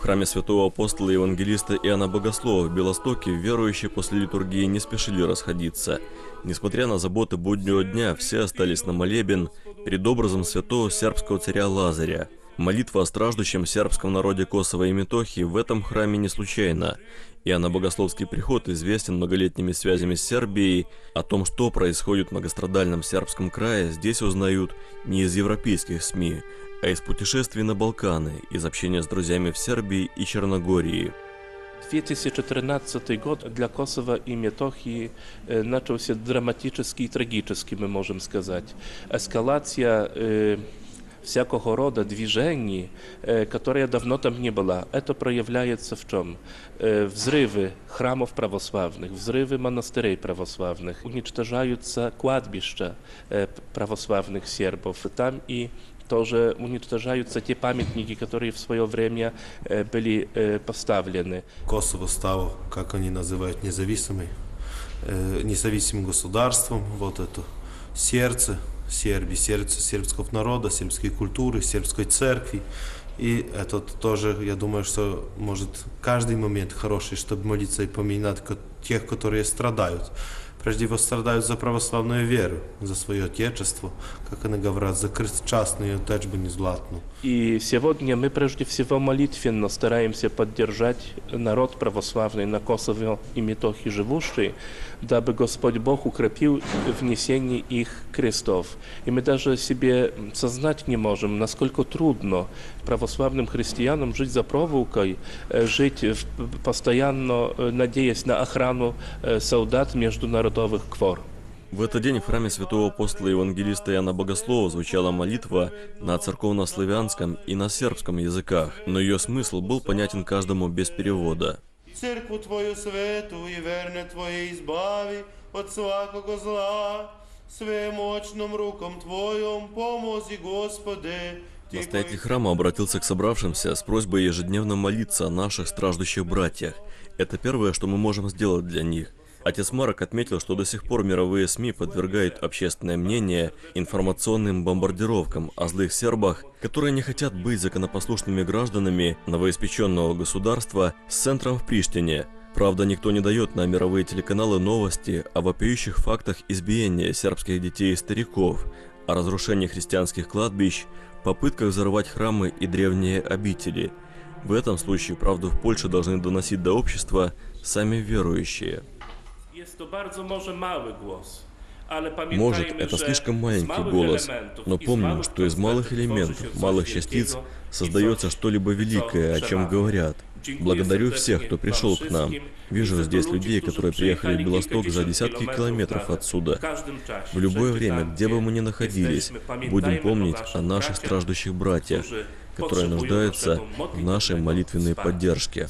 В храме святого апостола и евангелиста Иоанна Богослова в Белостоке верующие после литургии не спешили расходиться. Несмотря на заботы буднего дня, все остались на молебен перед образом святого сербского царя Лазаря. Молитва о страждущем сербском народе Косово и Метохии в этом храме не случайна. Иоанно-Богословский приход известен многолетними связями с Сербией. О том, что происходит в многострадальном сербском крае, здесь узнают не из европейских СМИ, а из путешествий на Балканы, из общения с друзьями в Сербии и Черногории. 2014 год для Косово и Метохии начался драматически и трагически, мы можем сказать. Эскалация всякого рода движений, которая давно там не была. Это проявляется в чем? Взрывы храмов православных, взрывы монастырей православных, уничтожаются кладбища православных сербов. Там и тоже уничтожаются те памятники, которые в свое время были поставлены. Косово стало, как они называют, независимым государством. Вот это сердце Сербии, сердце сербского народа, сербской культуры, сербской церкви. И это тоже, я думаю, что может каждый момент хороший, чтобы молиться и поминать тех, которые страдают. Прежде всего страдают за православную веру, за свое отечество, как они говорят, за крестчастную отечбу незлатную. И сегодня мы прежде всего молитвенно стараемся поддержать народ православный на Косово и Метохии живущий, дабы Господь Бог укрепил внесение их крестов. И мы даже себе сознать не можем, насколько трудно православным христианам жить за проволокой, жить постоянно надеясь на охрану солдат международных квор. В этот день в храме святого апостола и евангелиста Иоанна Богослова звучала молитва на церковно-славянском и на сербском языках, но ее смысл был понятен каждому без перевода. Церкву Твою свету и верне Твои избави от всякого зла, свемочным рукам Твоим помози, Господи. Настоятель храма обратился к собравшимся с просьбой ежедневно молиться о наших страждущих братьях. Это первое, что мы можем сделать для них. Отец Марок отметил, что до сих пор мировые СМИ подвергают общественное мнение информационным бомбардировкам о злых сербах, которые не хотят быть законопослушными гражданами новоиспеченного государства с центром в Приштине. Правда, никто не дает на мировые телеканалы новости о вопиющих фактах избиения сербских детей и стариков, о разрушении христианских кладбищ, попытках взорвать храмы и древние обители. В этом случае правду в Польше должны доносить до общества сами верующие. Может, это слишком маленький голос, но помним, что из малых элементов, малых частиц создается что-либо великое, о чем говорят. Благодарю всех, кто пришел к нам. Вижу здесь людей, которые приехали в Белосток за десятки километров отсюда. В любое время, где бы мы ни находились, будем помнить о наших страждущих братьях, которые нуждаются в нашей молитвенной поддержке.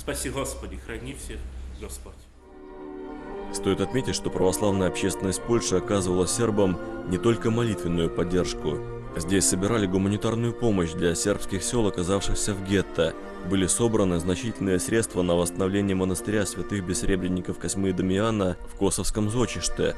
Стоит отметить, что православная общественность Польши оказывала сербам не только молитвенную поддержку. Здесь собирали гуманитарную помощь для сербских сел, оказавшихся в гетто. Были собраны значительные средства на восстановление монастыря святых бессребренников Косьмы и Дамиана в Косовском Зочиште.